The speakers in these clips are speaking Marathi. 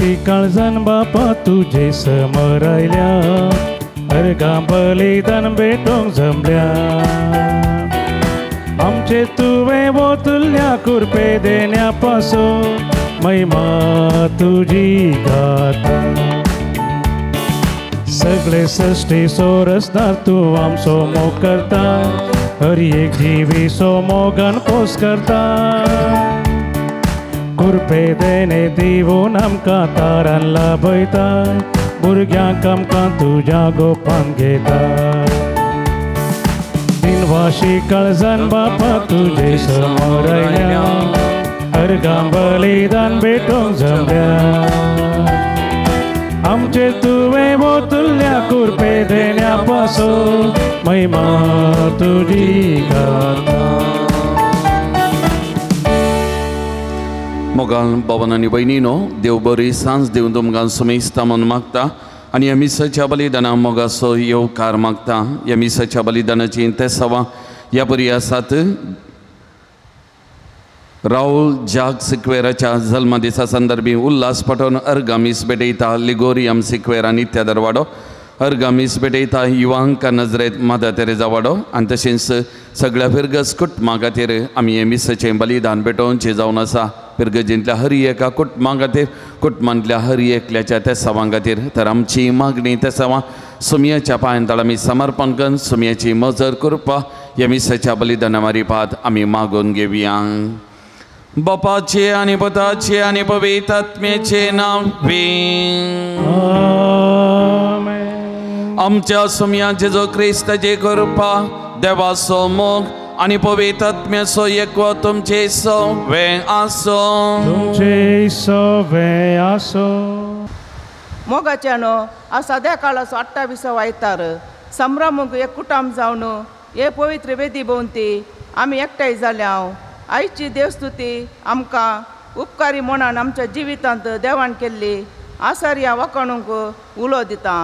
दिनवाशी काळजान बापा तुझे समोर आयल्या अर्गां बलिदान भेटोंक जमल्या आमचे तुवें वोतुल्ल्या कुरपे देण्या पासून महिमा तुझी गाता सगळे सृष्टी सोरसदार तू आमचो मोग करता हर एक जिवीचो मोगान पोस करता कुरपे देणे दिवून आमकां तारान लाभयता भुरग्यांक आमकां तुज्या गोपान घेता दिनवाशी काळजान बापा तुझे समोर आयल्या अर्गां बलिदान भेटोंक जमल्या आमचे तुवें वोतुल्ल्या कुरपे देण्या पासून महिमा तुझी गाता मोगाल भावान आनी भयणीनो देव बरी सांज दिवन तुमकां सुमेस्ता म्हणून मागता आनी ह्या मिसाच्या बलिदाना मोगाचो येवकार मागता ह्या मिसाच्या बलिदानाची ते सवा ह्या बरी आसात राहुल जाग सिक्वेराच्या जल्म दिसा संदर्भी उल्हास पटोवन अर्गामीस भेटयता लिगोरियम सिक्वेरा नित्य दरवाडो अर्गामीस भेटयता युवांक नजरेत मादा तेरेजा वाडो आनी तशेंच सगळ्या फिरगस कुटुंबा खातीर आमी हे मिसाचें बलिदान भेटोवचें जावन आसा फिरगजींतल्या हर एका कुटुंबा खातीर कुटुंबांतल्या हर एकल्याच्या त्या सवां खातीर तर आमची मागणी त्या सवां सुमयाच्या पांयांतळ आमी समर्पण करून सुमयाची मजर करपा ह्या मिसाच्या बलिदाना मारिपात आमी मागून घेवया बापाचे आनी पुताचे आनी पवित्र आत्म्याचे नांवे आमच्या सुमया जेजो क्रिस्ताचे कृपा देवाचो मोग आनी पवित्र आत्म्याचो एकवो तुमचे सवे आसो मोगाच्यानो आ सद्या काळाचो 28 आयतार संभ्रमूंक एक कुटुंब जावन हे पवित्र वेदी भोंवती आमी एकठांय जाल्या आयची देवस्तुती आमकां उपकारी म्हणून आमच्या जिवितांत देवान केल्ली आसार ह्या वखणूंक उलो दिता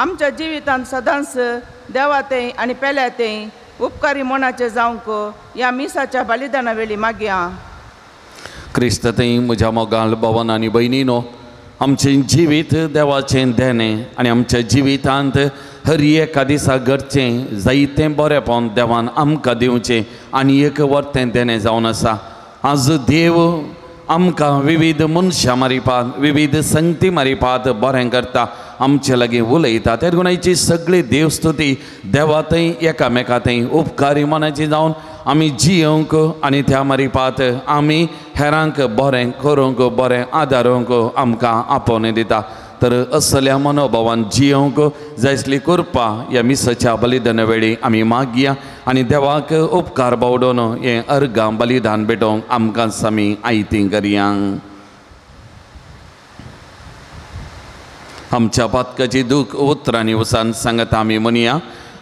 आमच्या जिवितांत सदांच देवातें आनी पेल्यातें उपकारी मनाचें जावंक ह्या मिसाच्या बलिदाना वेळी मागया क्रिस्तातें म्हज्या मोगाल भावान आनी भयणीनो आमचें जिवीत देवाचें देणें आनी आमच्या जिवितांत हर एका दिसा घडचें जायतें बरेंपण देवान आमकां दिवचें आनी एक वर्तें देणें जावन आसा आज देव आमकां विविध मनशां मारिपात विविध संगती मारिपात बरें करता आमचे लागीं उलयता त्या गुणाची सगळी देवस्तुती देवातय एकामेकांतय उपकारी मनाची जावन आमी जियोंक आनी त्या मारिपात आमी हेरांक बरें करूंक बरें आदारूंक आमकां आपोवन दिता तर असल्या मनोभावान जियोंक जायसली करपा ह्या मिसाच्या बलिदाना वेळी आमी मागया आनी देवाक उपकार बावडोवन हें अर्गां बलिदान भेटोवंक आमकांच आमी आयती करया आमच्या पातकाची दूख उतरांनी वसान सांगता आमी म्हणया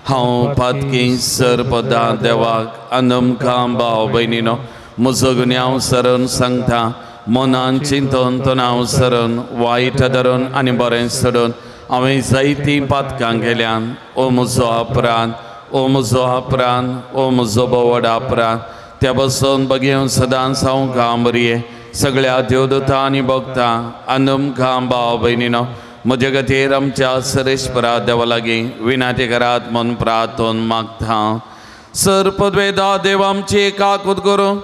हांव पातकी सरपदा देवाक अनमकां भाव भयणीनो म्हजो गुन्यांव सरून सांगता मनान चिंतून तणाव सरून वायट धरून आनी बरें सोडून हांवें जायतीं पातकां केल्यान ओ म्हजो अपराध ओ म्हजो अपराध ओ म्हजो बोवड अपराध त्या बसून बगेवन सदांच हांव कांबरिये सगळ्या देवदूतां आनी भक्तां अनमकां भाव भयणीनो म्हजे खातीर आमच्या सरेश्वरा देवा लागीं विनाती करात म्हूण प्रार्थोवन मागता सरपदवेदा देव आमची काकूत करूं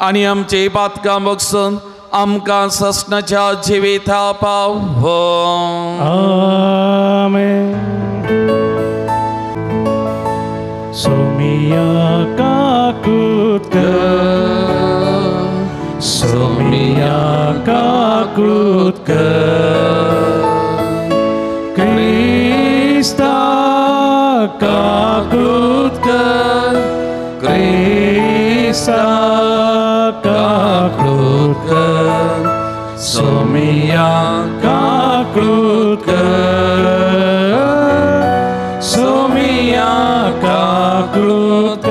आनी आमची पातकां बगसून आमकां ससनाच्या जिविता पाव हो आमेन सोमिया काकूत सोमिया काकूत क्रिस्ता काकूत क्रिस्ता काकूत सोमिया काकूत सोमिया काकूत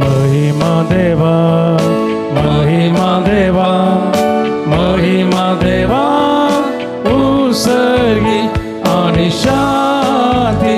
महिमा देवा महिमा देवा महिमा देवा उसर्गी आणि शांती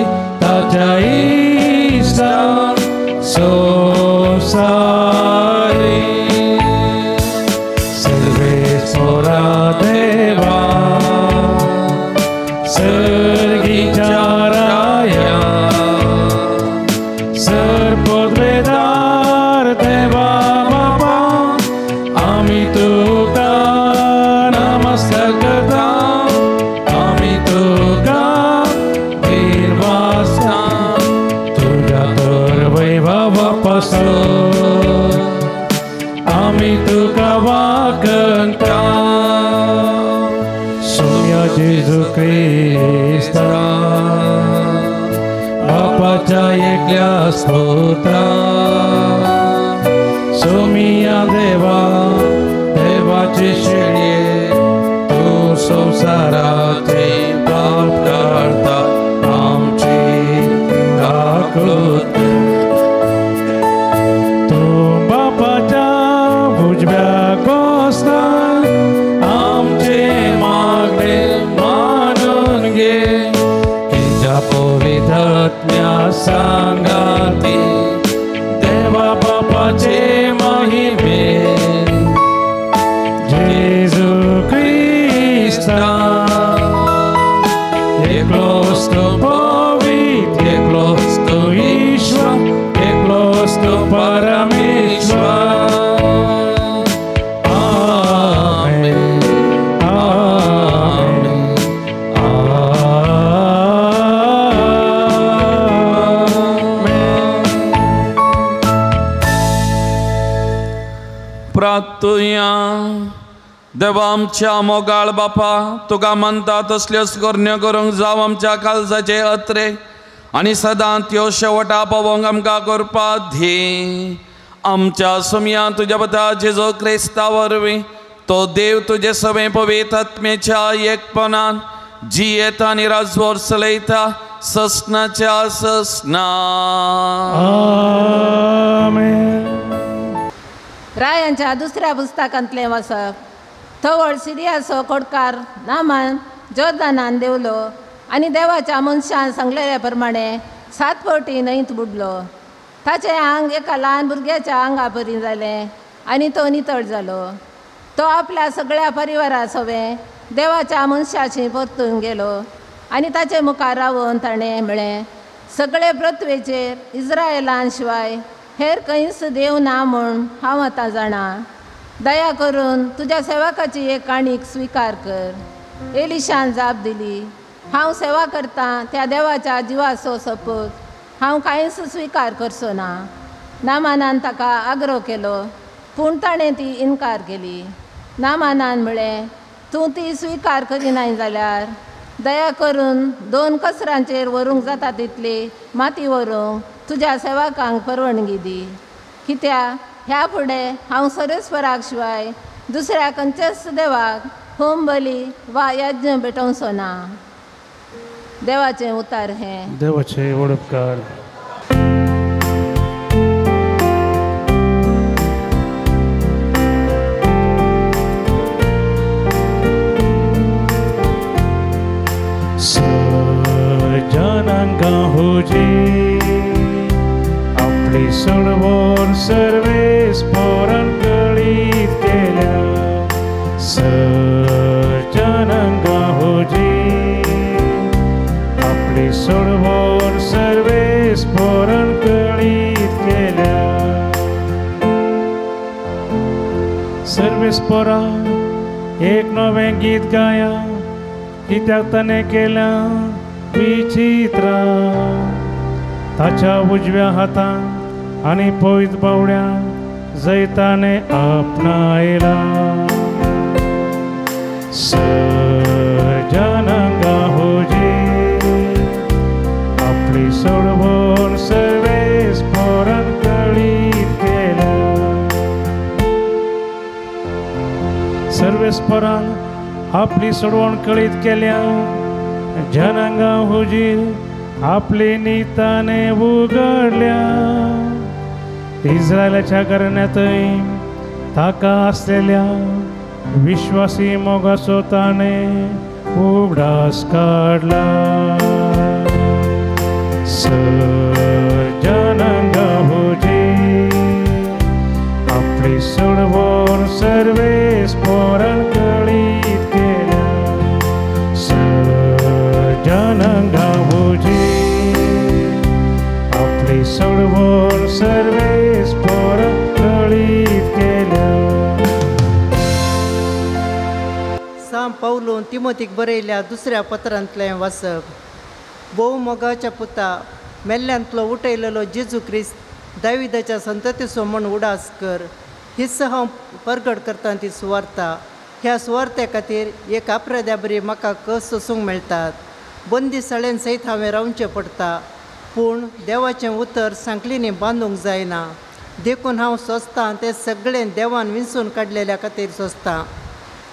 आमी तुका वाकंता सोम्या जेजू क्रिस्ता बापाच्या एकल्या स्तोत्रा सोमिया देवा देवाचे शेळये तू संसाराचे पाप करता आमची काकळूत तू बापाच्या उजव्या कोस्ता आमचे मागणे मानून घे तुझ्या पवित्र आत्म्या सांगाती देवा बापाचे महिमे जेजू क्रिस्ता एकलोच तू पवित्र एकलोच तू ईश्वर एकलोच तू परमेश्वर आमेन आमेन प्रार्थुया देवा आमच्या मोगाळ बापा तुका म्हणता तसल्योच करण्यो करूंक जाव आमच्या काळजाचे अत्रे आनी सदां त्यो शेवटा पावोंक आमकां करपाक धी आमच्या सुमया तुज्या पुता जेजू क्रिस्ता वरवीं तो देव तुजे सवे पवित्र आत्मेच्या एकपणान जियेता आनी राजवट चलयता ससनाच्या ससना आमेन रायांच्या दुसऱ्या पुस्तकांतलें वाचप थवळ सिरियाचो कोडकार नामान जोर्दानान देवलो आनी देवाच्या मनशान सांगलेल्या प्रमाणे 7 फावटी न्हंयत बुडलो ताचें आंग एका ल्हान भुरग्याच्या आंगा परी जालें आनी तो नितळ जालो तो आपल्या सगळ्या परिवारा सवें देवाच्या मनशाची परतून गेलो आनी ताचे मुखार रावून ताणें म्हळें सगळे पृथ्वेचेर इस्रायेलान शिवाय हेर खंयच देव ना म्हूण हांव आतां जाणा दया करून तुज्या सेवकाची एक काणीक स्विकार कर एलिशान जाप दिली हांव सेवा करतां त्या देवाच्या जिवाचो सपूत हांव कांयच स्विकार करचो ना नामानान ताका आग्रो केलो पूण ताणें ती इन्कार केली नामानान म्हळें तूं ती स्विकार करिनाय जाल्यार दया करून 2 कसरांचेर व्हरूंक जाता तितली माती व्हरूंक तुज्या सेवकांक परवानगी दी कित्याक ह्या फुडें हांव सरेस्वराक शिवाय दुसऱ्या खंयच्याच देवाक होम बली वा यज्ञ भेटोवचो ना देवाचें उतार हें देवाचे वडपकार सजनांका होजी आपली सोडवून सर्वेस पोरण कळीत केल्या सजनांका होजी आपली सोडवून सर्वेस पोरण कळीत केल्या सर्वेस पोरा एक नवें गीत गाया कित्याक ताणें केल्या विचित्र ताच्या उजव्या हातान आनी पवित्र बावड्यान जैताने आपणायला सजनांका होजी आपली सोडवून सर्वेस पोरण कळीत केल्या सर्वेस पोरान आपली सोडवण कळीत केल्या जनांगा हुजीर आपली निताने उगडल्या इस्रायलाच्या घराण्यांतय ताका आसलेल्या विश्वासी मोगाचो ताणें उगडास काडला सजनांगा हुजीर आपली सोडवण सर्वेस पोरण कळीत केल्या सजनांगा हुजीर आपली सोडवण सर्वेस पोरण कळीत केल्या सांब पावलून तिमोथीक बरयल्या दुसऱ्या पत्रांतलें वाचप भोव मोगाच्या पुता मेल्ल्यांतलो उठयलेलो जेजू क्रिस्त दाविदाच्या संततीचो म्हण उडास कर हीच हांव परगट करता ती सुवार्ता. ह्या सुवार्ते खातीर एक आपराद्या बरी म्हाका कस सोसूंक मेळटात. बंदी सळेन सयत हांवें रावचें पडटा, पूण देवाचें उतर सांकलींनी बांदूंक जायना. देखून हांव सोंसतां तें सगळें देवान विंचून काडलेल्या खातीर सोंसतां.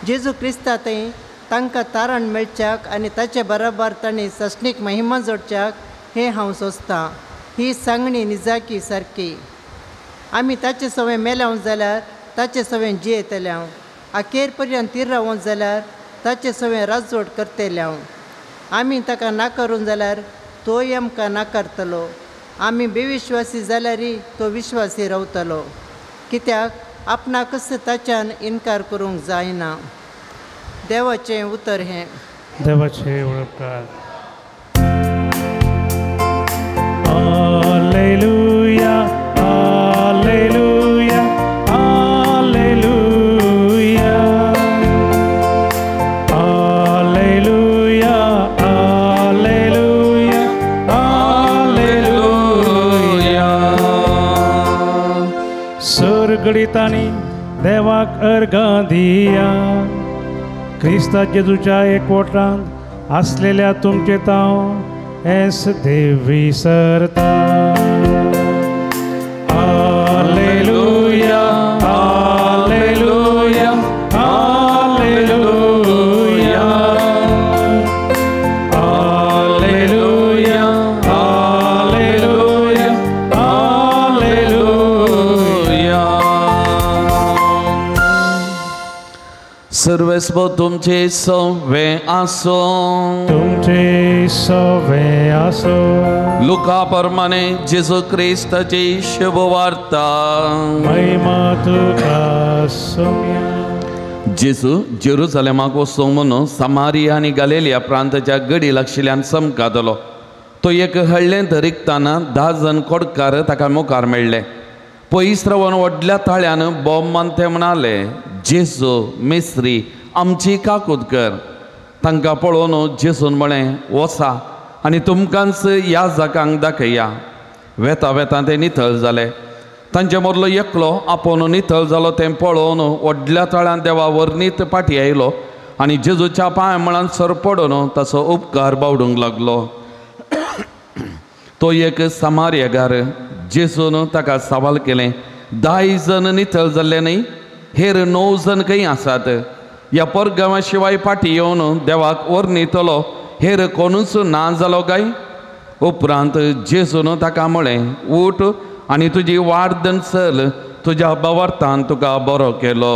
जेजू क्रिस्ता थंय तांकां तारण मेळच्याक आनी ताचे बराबर तांणी सश्णीक महिमा जोडच्याक हें हांव सोंसतां. ही सांगणी निजाकी सारकी. आमी ताचे सवें मेल्याव जाल्यार ताचे सवें जियेतल्याव. अखेर पर्यंत तीर रावूं जाल्यार ताचे सवें राजवट करतल्याव. आमी ताका नाकारून जाल्यार तोय आमकां नाकारतलो. आमी बेविश्वासी जाल्यारय तो विश्वासी रावतलो. कित्याक आपणाकच ताच्यान इन्कार करूंक जायना. देवाचें उतर हें. देवाचे उळपकार. हालेलुया हालेलुया हालेलुया हालेलुया हालेलुया हालेलुया. सरगडितांनी देवाक अर्गां दिया. क्रिस्ता जेजूच्या एकवटांत असलेल्या तुमचे ताव एस देवी सरता. हालेलुया हालेलुया हालेलुया हालेलुया हालेलुया हालेलुया. सर्वस्व तुमचे सवे आसो. तुमचे सवे आसो. लुका प्रमाणे जेजू क्रिस्ताची शुभ वार्ता. महिमा तुका सोम्या. जेजू जेरुसलेमाक वचूंक म्हणून समारिया आनी गलिलिया प्रांताच्या गडी लागशिल्ल्यान समकातलो. तो एक हळ्ळें धरिकताना 10 जण कोडकार ताका मुखार मेळ्ळे. पयस रावन व्हडल्या ताळ्यान बोमान ते म्हणाले, जेजू मेस्री आमची काकूत कर. तांकां पळोवन जेजून म्हळें, वचा आनी तुमकांच याजकांक दाखया. वेता वेता ते नितळ जाले. तांचे मदलो एकलो आपूण नितळ जालो तें पळोवन व्हडल्या ताळ्यान देवा वर्णीत फाटी आयलो आनी जेजूच्या पांय मळान सर पडून ताचो उपकार बावडूंक लागलो. तो एक समार्यकार. जेजून ताका सवाल केलें, 10 जण नितळ जाल्ले न्ही, हेर 9 जण खंय आसात? ह्या परगांवा शिवाय फाटी येवन देवाक वर्णितलो हेर कोणूच ना जालो काय? उपरांत जेजून ताका म्हळें, उठ आनी तुजी वार्दन चल, तुज्या बावार्थान तुका बरो केलो.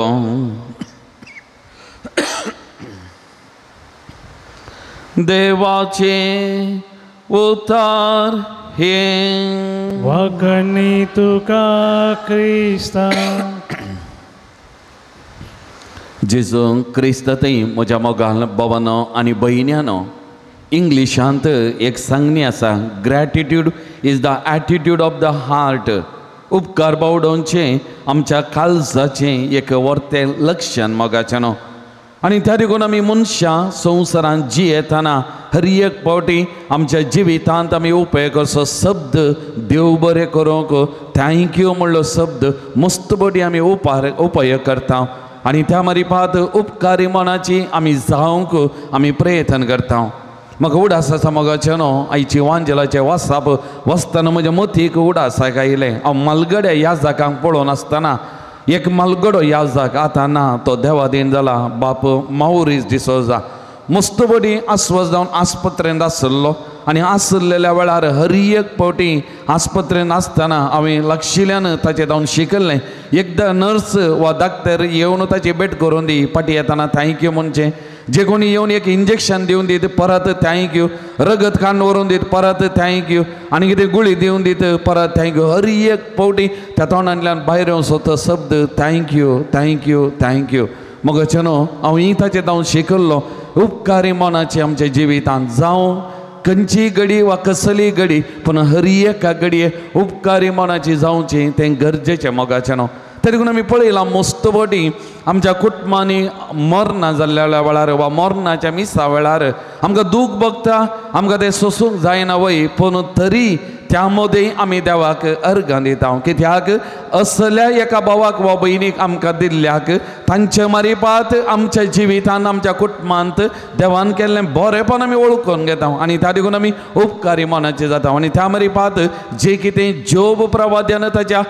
देवाचे उतार हे. वागणी तुका क्रिस्ता. जेजू क्रिस्त थंय म्हज्या मोगाल भावानो आनी भयण्यानो, इंग्लिशांत एक सांगणी आसा, gratitude is the attitude of the heart. उपकार बावडोवचें आमच्या काळजाचें एक वर्तें लक्षण मोगाचें न्हू. आनी त्या देखून आमी मनशां संवसारांत जियेतना हर एक फावटी आमच्या जिवितांत आमी उपेग कसो शब्द देव बरें करूंक थँक्यू म्हणलो शब्द मस्त बडी आमी उपयोग करता. आनी त्या मारिफात उपकारी मनाची आमी जावंक आमी प्रयत्न करता. म्हाका उडास आसा मोगाचें न्हू. आयची वांजेलाचें वासाप वसतना म्हज्या मतीक उडासाक आयलें. हांव मालगड्या याजकांक पळोवन आसतना एक मालगडो याजक आतां ना, तो देवादीन जाला, बाप माउरीस डिसोजा. मस्त बडी आस्वस्थ जावन आस्पत्रेंत आसलो आनी आसलेल्या वेळार हर एक फावटी आस्पत्रेंत आसतना हांवें लागशिल्ल्यान ताचें जावन शिकल्लें. एकदां नर्स वा डाक्टर येवन ताची भेट करून दी, फाटी येतना थँक्यू म्हणचें. जे कोणी येवन एक इंजेक्शन दिवन दीत परत थँक्यू, रगत कांड व्हरून दीत परत थँक्यू, आनी कितें गुळी दिवन दीत परत थँक्यू. हर एक फावटी त्या तोंडांतल्यान भायर येवचो तो शब्द थँक्यू थँक्यू थँक्यू. मोगाचें न्हू, हांव ताचें जावन शिकल्लो. उपकारी मनाची आमच्या जिवितांत जावं खंयची घडी वा कसली घडी, पूण हर एका घडये उपकारी मनाची जावची तें गरजेचें मोगाचें न्हू. तरी पूण आमी पळयलां मस्त बटी आमच्या कुटुंबांनी मरणां जाल्ल्या वेळार वा मरणाच्या मिसा वेळार आमकां दूख भोगता, आमकां तें सोसूंक जायना वय, पूण तरी त्या मदीं आमी देवाक अर्घां दिता कित्याक असल्या एका भावाक वा भयणीक आमकां दिल्ल्याक तांचे मारिपात आमच्या जिवितांत आमच्या कुटुंबांत देवान केल्लें बरेपण आमी वळखून घेता आनी त्या देखून आमी उपकारी मनाचे जाता आनी त्या मारिपात जे कितें जोब प्रवाद्यान ताच्या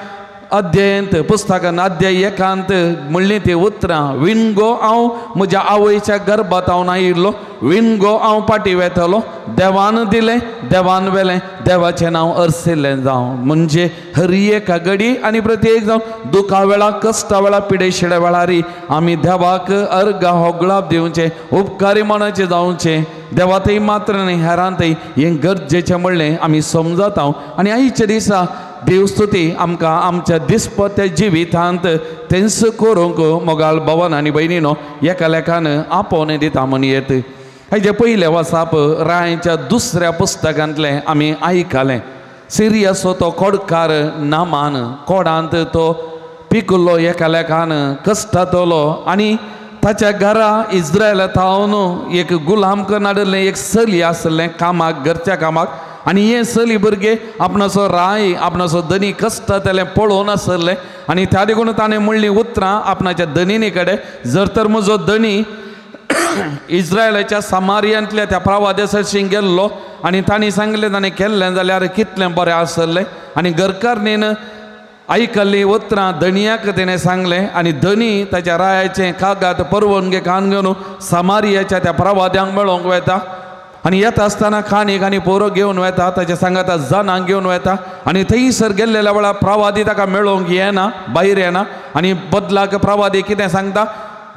अध्ययंत पुस्तकान अध्याय एकांत म्हणली ती उतरां विणगो हांव म्हज्या आवयच्या गर्भांत हांव आयिल्लो विणगो हांव पाटी वेतलो देवान दिलें देवान वेलें देवाचें नांव अर्सिल्लें जावं म्हणजे हर एका घडी आनी प्रत्येक जावं दुखा वेळा कश्टा वेळा पिडेशिड्या वेळारी आमी देवाक अर्घ होगळाप दिवचें उपकारी मनाचें जावचें देवातय मात्र न्ही हेरांतय हें गरजेचें म्हणलें आमी समजता आनी आयच्या दिसा देवस्तुती आमकां आमच्या दिसपट्या जिवितांत तेंच करूंक मोगाल भवन आनी भयणीनो एका लेखान आपोवन दिता म्हणयेत हेजे पयले वसाप रायच्या दुसऱ्या पुस्तकांतलें आमी आयकलें सिरियाचो तो कोडकार नामान कोडांत तो पिकुल्लो एका लेखान कश्टातलो आनी ताच्या घरा इस्रायला थावन एक गुलाम करनाडलें एक चली आसलें कामाक घरच्या कामाक आनी हे चली भुरगे आपणाचो राय आपणाचो धनी कश्टातलें पळोवन आसलें आनी त्या देखून ताणें म्हणलीं उतरां आपणाच्या धनिनी कडेन जर तर म्हजो धनी इस्रायलाच्या सामारियांतल्या त्या प्रवाद्यासारशीं गेल्लो आनी तांणी सांगलें ताणें केल्लें जाल्यार कितलें बरें आसलें आनी घरकारणीन आयकल्लीं उतरां धनियाक तिणें सांगलें आनी धनी ताच्या रायाचें कागाद परवनगे कान घेवन सामारियाच्या त्या प्रवाद्यांक मेळोवंक वता आनी येता आसतना खाणीक आनी पोरो घेवन वता ताच्या सांगाता जनांक घेवन वता आनी थंयसर गेल्लेल्या वेळार प्रवादी ताका मेळोवंक येना भायर येना आनी बदलाक प्रवादी कितें सांगता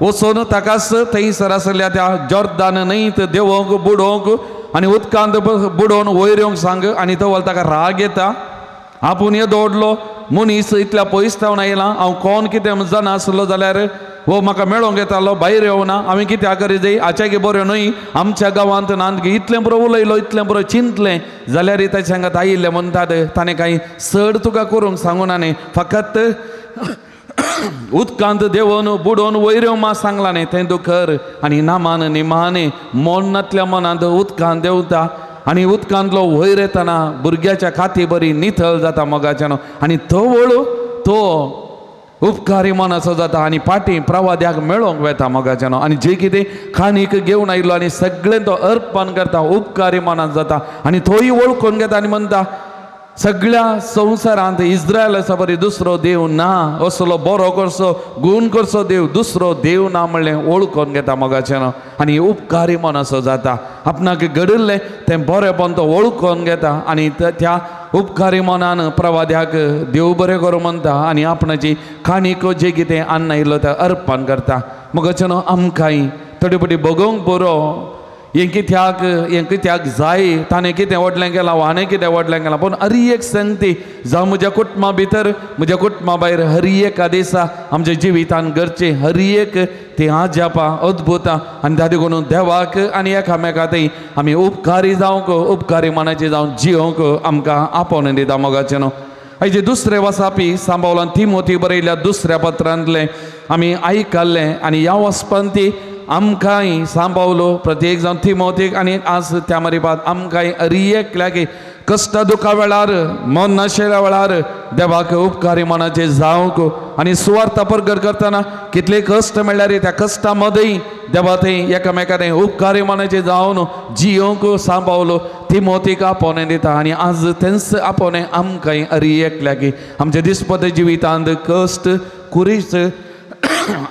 वचून ताकाच थंयसर आसलेल्या त्या जॉर्दान न्हंयत देंवोवंक बुडोवंक आनी उदकांत बुडोवन वयर येवंक सांग आनी तो ताका राग येता आपूण येदो व्हडलो मनीस इतल्या पयस थावन आयला हांव कोण कितें जाणा आसलो जाल्यार वो म्हाका मेळोवंक येतालो भायर येवना हांवें कित्याक करी जाय हाच्या गे बऱ्यो न्हय आमच्या गांवांत नांद इतलें बरो उलयलो इतलें बरो चिंतलें जाल्यार ताचे सांगात आयिल्लें म्हणटात ताणें कांय चड तुका करूंक सांगूना न्ही फकत उदकांत देंवन बुडोवन वयर येवं मा सांगलां न्ही तें तूं कर आनी नामान निमाणें मोनांतल्या मनांत उदकांत देंवता आनी उदकांतलो वयर येतना भुरग्याच्या खाती बरी नितळ जाता मोगाच्यान आनी तो वळू तो उपकारी मनाचो जाता आनी पाटी प्रवाद्याक मेळोवंक वेता मोगाच्यान आनी जे कितें खाणीक घेवन आयिल्लो आनी सगळें तो अर्पण करता उपकारी मनान जाता आनी तोय वळखून घेता आनी म्हणटा सगळ्या संवसारांत इस्रायल आसा बरी दुसरो देव ना असलो बरो करचो गूण करचो देव दुसरो देव ना म्हणलें वळखून घेता मोगाच्यान आनी उपकारी मनाचो जाता आपणाक घडिल्लें तें बरेंपण तो वळखून घेता आनी त्या उपकारी मनान प्रवाद्याक देव बरें करूं म्हणटा आनी आपणाची खाणीक जे कितें अन्न आयिल्लो तें अर्पण करता मोगाच्यान आमकांय थोडी फावटी भोगोवंक बरो हें कित्याक जाय ताणें कितें व्हडलें केलां हाणें कितें व्हडलें केलां पूण हर एक संगती जावं म्हज्या कुटुंबा भितर म्हज्या कुटुंबा भायर हर एका दिसा आमच्या जिवितांत घरचें हर एक ती आजापां अद्भुतां आनी त्या देखून देवाक आनी एकामेकांतय आमी उपकारी जावंक उपकारी मनाचें जावं जियोंक आमकां आपोवन दिता मोगाचें न्हू हेजे दुसरें वसापी सांबावलान तिमोथी बरयल्या दुसऱ्या पत्रांतलें आमी आयकल्लें आनी ह्या वचपांती आमकांय सांबावलो प्रत्येक जावन तिमोथीक आनी आज त्या मारिपात आमकांय हर एकल्याक कश्ट दुखा वेळार मन नाशिल्ल्या वेळार देवाक उपकारी मनाचें जावंक आनी सुवार्थ प्रगट करतना कितले कश्ट म्हणल्यार त्या कश्टा मदीं देवा थंय एकामेकांनी उपकारी मनाचें जावन जियोंक सांबावलो तिमोथीक आपोवणें दिता आनी आज तेंच आपोवणें आमकांय हर एकल्याक आमच्या दिसपट्या जिवितांत कश्ट कुरीच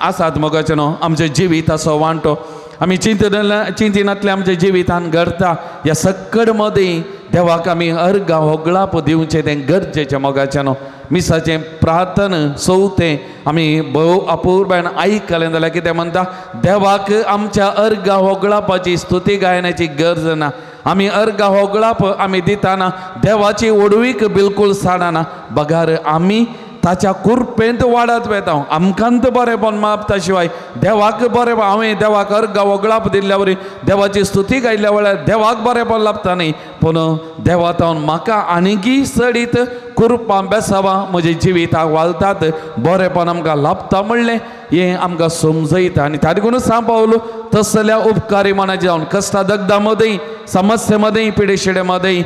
आसात मोगाचें न्हू आमचें जिविताचो वांटो आमी चिंतनांतलें आमच्या जिवितांत घडटा ह्या सक्कड मदीं देवाक आमी अर्घ होगळाप दिवचें तें गरजेचें मोगाचें न्हू मिसाचें प्रार्थन चवथें आमी भोव अपुर्बायेन आयकलें जाल्यार कितें म्हणटा देवाक आमच्या अर्घ होगळापाची स्तुती गायनाची गरज ना आमी अर्घ होगळाप आमी दिताना देवाची ओडवीक बिलकूल साडना बगार आमी ताच्या कुरपेंत वाडत वेता आमकांत बरेंपण मागता शिवाय देवाक बरें हांवें देवाक अर्घ होगळाप दिल्ल्या वरी देवाची स्तुती गायल्या वेळार देवाक बरेंपण लाभता न्ही पूण देवातावन म्हाका आनीकय चडीत कुरपां बेसावां म्हज्या जिविताक वालतात बरेंपण आमकां लाभता म्हणलें हें आमकां समजयता आनी त्या देखून सांबावलो तसल्या उपकारी मनाचें जावन कश्टा दगदा मदीं समस्ये मदीं पिडेशिडे मदीं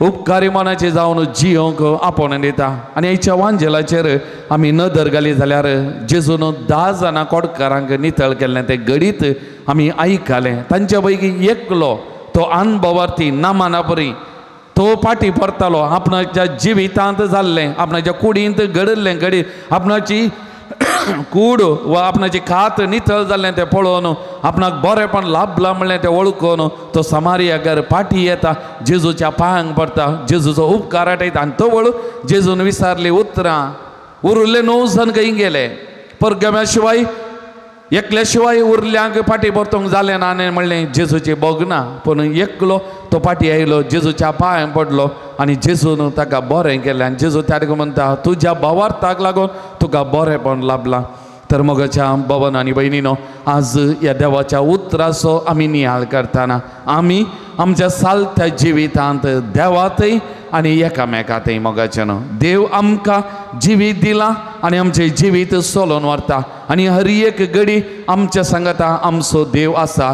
उपकारी मनाचे जावन जियोंक आपोवन दिता आनी हेच्या वांजेलाचेर आमी नदर घाली जाल्यार जेजून 10 जाणां कोडकारांक नितळ केल्लें तें घडीत आमी आयकलें तांच्या पैकी एकलो तो अनुभवार्थी नामाना परी तो फाटी परतालो आपणाच्या जिवितांत जाल्लें आपणाच्या कुडींत घडल्लें घडी आपणाची कूड वा आपणाची खात नितळ जाल्लें तें पळोवन आपणाक बरेंपण लाभलां म्हणलें तें वळखून तो समारियाकार फाटी येता जेजूच्या पांयांक पडटा जेजूचो उपकार आठयता आनी तो वळ जेजून विचारली उतरां उरले 9 जण खंय गेले परगम्या शिवाय एकल्या शिवाय उरल्यांक फाटी परतोंक जालें ना आनी म्हणलें जेजूची बोगना पूण एकलो तो फाटी आयलो जेजूच्या पांयांक पडलो आनी जेजून ताका बरें केलें आनी जेजू ताका म्हणटा तुज्या भावार्थाक लागून तुका बरेंपण लाभलां तर मोगाच्या भवन आनी भयणीनो आज ह्या देवाच्या उतराचो आमी नियाळ करतना आमी आमच्या सालत्या जिवितांत देवातय आनी एकामेकांतय मोगाचें देव आमकां जिवीत दिलां आनी आमचें जिवीत चलोवन व्हरता आनी हर एक घडी आमच्या सांगाता आमचो देव आसा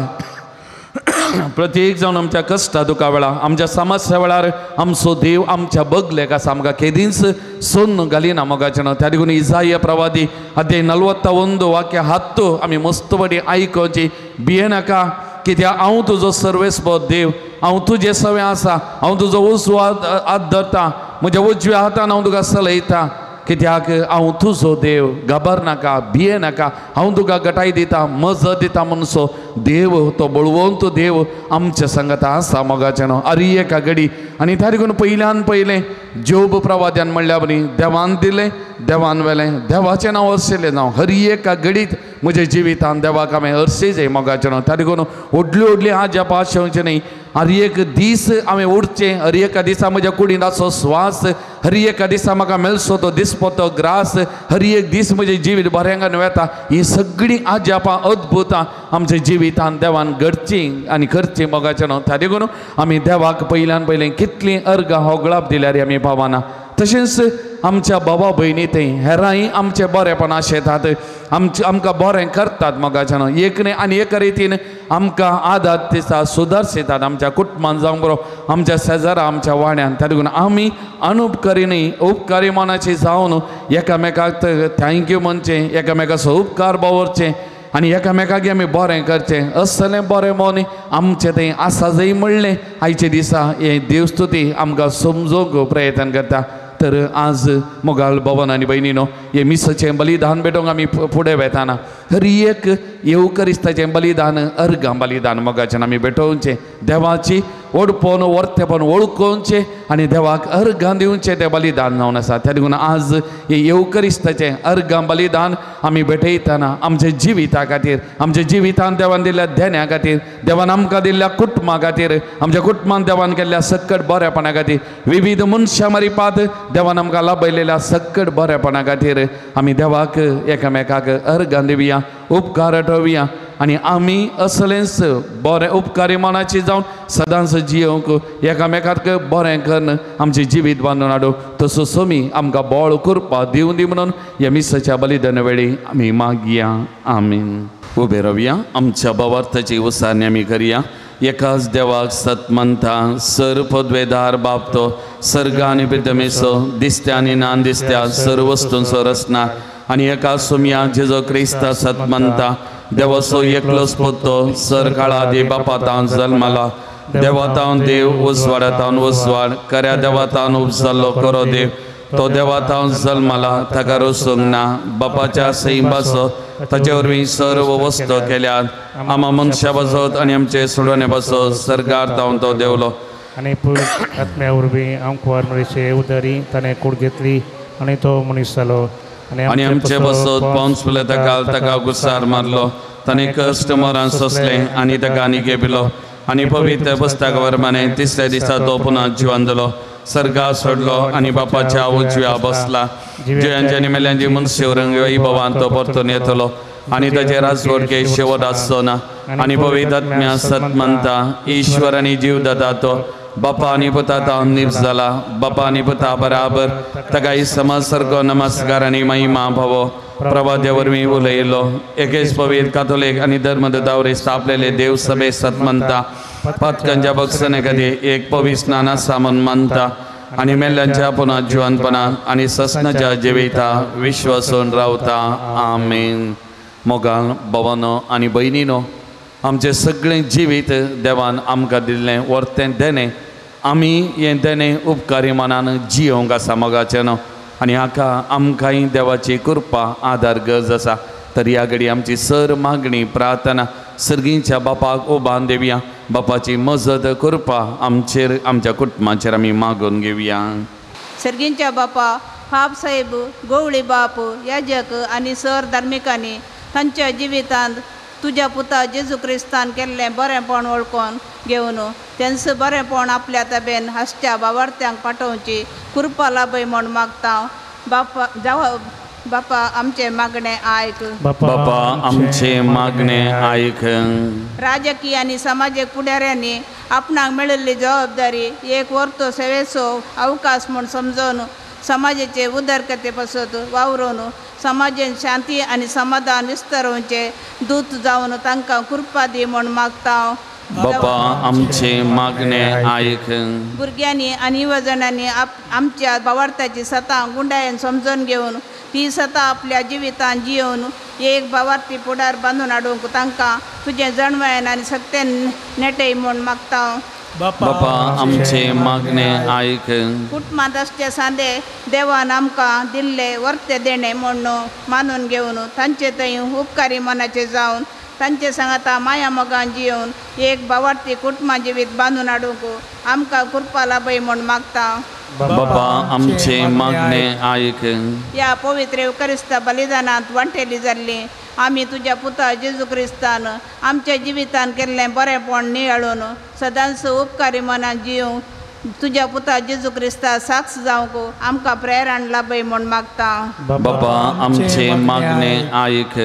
प्रत्येक जावन आमच्या कश्टा दुखा वेळार आमच्या समस्या वेळार आमचो देव आमच्या बगलेक आसा आमकां केदींच सोन्न घालिना मोगाचें त्या देखून इसाया प्रवादी अध्याय 41 वाक्य हात्तो आमी मस्त बरी आयकोवची भियेनाका कित्याक हांव तुजो सर्वेस्प देव हांव तुजे सवें आसा हांव तुजो उजवो हात धरता म्हज्या उजव्या हातान हांव तुका चलयता कित्याक हांव तुजो देव घाबरनाका भियेनाका हांव तुका घटाय दिता मजत दिता म्हणसो देव तो बळवंत देव आमच्या संगता आसा मोगाचें हर एका घडी आनी त्या देखून पयल्यान पयलें जोब प्रवाद्यान म्हणल्या बरी देवान दिलें देवान वेलें देवाचें नांव हरशिल्लें जावं हर एका घडीत म्हज्या जिवितांत देवाक हांवें हरशीचें मोगाचें त्या देखून व्हडली हाज्या पाशेवचें न्ही हर एक दीस हांवें उरचें हर एका दिसा म्हज्या कुडींत आसो स्वास हर एका दिसा म्हाका मेळचो तो दिसपतो ग्रास हर एक दीस म्हजें जिवीत बऱ्यांगान वता ही सगळीं आजापां अद्भुतां आमच्या जिवितांत देवान घडचीं आनी करचीं मोगाचें त्या देखून आमी देवाक पयल्यान पयलें कितलीं अर्गां होगळाप दिल्यार आमी पावना तशेंच आमच्या भावा भयणींतय हेरांय आमचें बरेंपण आशेतात आमकां बरें करतात मोगाचें एक न्ही आनी एका रितीन आमकां आदार दितात सुदारशितात आमच्या कुटुंबान जावं बरो आमच्या शेजारा आमच्या वाड्यान त्या देखून आमी अनुपकारी न्ही उपकारी मनाची जावन एकामेकाक थँक्यू म्हणचें एकामेकाचो उपकार बावरचें आनी एकामेकाक आमी बरें करचें असलें बरें मन आमचें थंय आसा जंय म्हणलें आयचे दिसा हें देवस्तुती आमकां समजोवंक प्रयत्न करता तर आज मोगाल भवन आनी भयणीनो हे मिसाचें बलिदान भेटोवंक आमी फुडें वेताना हर एक येवकरिस्ताचें बलिदान अर्गां बलिदान मोगाचें आमी भेटोवचें देवाची ओडपोन वर्तेपण वळखोवचें आनी देवाक अर्गां दिवचें तें बलिदान जावन आसा त्या देखून आज हे येवकरिस्ताचें अर्गां बलिदान आमी भेटयतना आमच्या जिविता खातीर आमच्या जिवितांत देवान दिल्ल्या देण्या खातीर देवान आमकां दिल्ल्या कुटुंबा खातीर आमच्या कुटुंबान देवान केल्ल्या सकट बरेपणा खातीर विविध मनशां मारिपात देवान आमकां लाभयलेल्या सकट बरेपणा खातीर आमी देवाक एकामेकाक अर्गां दिवया उपकार आठवया आनी आमी असलेंच बरें उपकारी मनाची जावन सदांच जियोवंक एकामेकाक बरें करून आमचें जिवीत बांदून हाडूं तसो सोमी आमकां बळ करपा दिवं दी म्हणून ह्या मिसाच्या बलिदान वेळी आमी मागया आमीन उबे रावया आमच्या भावार्थाची उसारणी आमी करया एकाच देवाक सत म्हणटा सर पदवेदार बाबतो सर्ग आनी पितमेसो दिसत्या आनी नान दिसत्या सर्व वस्तूंचो रचना आनी एका सोम्या जेजो क्रिस्ता सत म्हणटा देवाचो एकलोच पुतो सर काळादी बापातावन जल्माला देवातावन देव उजवाडातावन उजवाड खऱ्या देवातावन उपजाल्लो करो देव तो देवातावन जल्माला ताका रोसूंक ना बापाच्या सैंबाचो ताचे वरवीं सर्व वस्तू केल्यात आमा मनशा बसत आनी आमचे सोडवणे बसत सरकार तावन तो देवलो आनी आत्म्या वरवीं आमकां मनीसे उदारी ताणें कूड घेतली आनी तो मनीस जालो आनी आमचे बसत पोंच फुले ताका गुसार मारलो ताणें कश्ट मोरान सोंसलें आनी ताका आनी गेपिलो आनी पवित्र पुस्तका वरमाने तिसऱ्या दिसा तो पुना जिवन जालो सर्गा सोडलो आनी बापाच्या उजव्या बसला जियांच्या आनी मेल्यांची मनसे रंग वैभवान तो परतून येतलो आनी ताचे राजवट शेवट आसचो ना आनी पवित्र आत्म्या सत म्हणटा ईश्वर आनी जीव दाता तो बापा आणि पुता निर्जला बापा आणि पुता बराबर तगाई समसर्ग नमस्कार आणि महिमा भवो प्रभादेवर मी उलयलो एकेच पवित्र काथोलिक आणि धर्मदतावरे स्थापलेले देव सभे सतमंता पत्कंजा बक्षने कधी एक पवित्र स्नाना सामन मानता आणि मेल्यांच्या पुन्हा जिवंतपणा आणि ससनाच्या जिविता विश्वासून रावता आमेन. मोगाल भवनो आणि बहिणीनो आमचे सगळे जिवीत देवान आमकां दिल्लें वर्तें देणे आमी हें देणे उपकारी मनान जियोंक आसा मोगाचें न्हू आनी हाका आमकांय देवाची कृपा आदार गरज आसा. तर ह्या घडी आमची सर मागणी प्रार्थना सर्गींच्या बापाक ओबान देवया. बापाची मजत कृपा आमचेर आमच्या कुटुंबाचेर आमी मागून घेवया. सर्गींच्या बापा पाप साहेब गवळी बाप याजक आनी सर धार्मिकांनी तांच्या जिवितांत तुज्या पुता जेजू क्रिस्तान केल्लें बरेंपण वळखून घेवन तेंचं बरेंपण आपल्या ताब्यान हास्त्या भावार्थ्यांक पाठोवची कृपा लाभय म्हूण मागता. बापा आमचे मागणे आयक. बापा आमचे मागणे आयक. राजकीय आनी सामाजीक फुडाऱ्यांनी आपणाक मेळिल्ली जबाबदारी एक वर्तो सेवेचो अवकाश म्हूण समजून समाजाचे उदारकते पासत वावरून समाजान शांती आनी समाधान विस्तारोवचे दूत जावन तांकां कृपा दी म्हूण मागता. बापा आमचे मागणे आयक. भुरग्यांनी आनी युवजनांनी आमच्या भावार्थाची सतां गुंडायेन समजून घेवन ती सतां आपल्या जिवितांत जियोवन एक भावार्थी फुडार बांदून हाडूंक तांकां तुजें जणवयन आनी सक्तेन नेटय म्हूण मागता. बापा आमचे मागणे आयक. कुटुंबांत आसचे सांदे देवान आमकां दिल्ले वर्ते देणे म्हूण मानून घेवन तांचे थंय उपकारी मनाचे जावन तांचे सांगाता माया मोगान जियोवन एक भावार्थी कुटुंबा जिवीत बांदून हाडूंक आमकां कृपा लाभय म्हूण मागता. बापा आमचे मागणे आयक. ह्या पवित्र युकरिस्त बलिदानांत वांटेली जाल्ली आमी तुज्या पुता जेजू क्रिस्तान आमच्या जिवितान केल्लें बरेंपण नियाळून सदांच उपकारी मनान जियोवंक तुज्या पुता जेजू क्रिस्ता साक्ष जावंक आमकां प्रेरण लाभय म्हूण मागता. बापा आमचे मागणे आयक.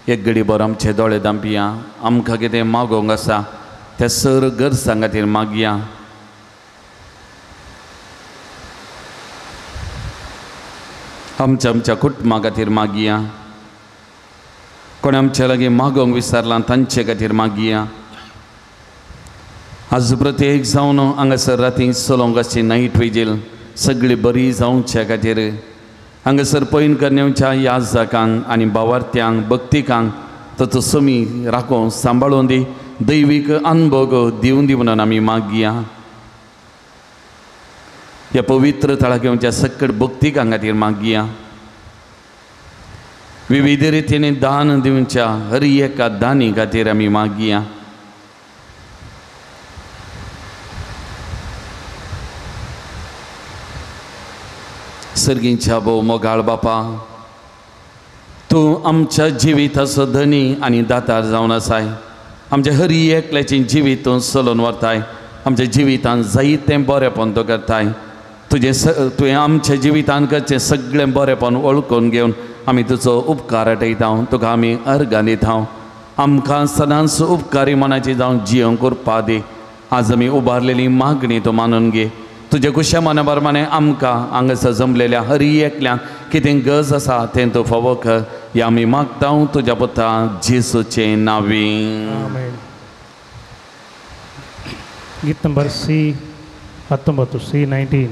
एक घडी भर आमचे दोळे धांपया. आमकां कितें मागोवंक आसा त्या सर गरजां खातीर मागया. आमच्या कुटुंबा खातीर मागया. कोण आमच्या लागीं मागोवंक विसरलां तांचे खातीर मागया. आज प्रत्येक जावन हांगासर राती चलोवंक आसची नायट विजील सगळी बरी जावच्या खातीर हांगासर पैन करण्याच्या याजकांक आनी भावार्थ्यांक भक्तिकांक तो समी राखून सांबाळून दी. दैवीक अनुभव दिवन दी म्हणून आमी मागया. ह्या पवित्र थळाक येवच्या सकट भक्तिकां खातीर मागया. विविध रितीने दान दिवच्या हर एका दानी खातीर आमी मागया. सर्गींच्या भोव मोगाळ बापा तूं आमच्या जिविताचो धनी आनी दातार जावन आसाय. आमच्या हर एकल्याचें जिवीत तूं चलोवन व्हरताय. आमच्या जिवितांत जायतें बरेंपण तूं करताय. तुवें आमच्या जिवितांत करचें सगळें बरेंपण वळखून घेवन आमी तुजो उपकार आठयता. तुका आमी अर्गां दिता. आमकां सदांच उपकारी मनाची जावन जियोंक कृपा दी. आज आमी उबारलेली मागणी तूं मानून घे. तुज्या कुशा मना प्रमाणे आमकां हांगासर जमलेल्या हर एकल्यांक कितें गरज आसा तें तूं फावो कर. हें आमी मागता तुज्या पुता जेसूचे नांवी. गीत नंबर C19 C19.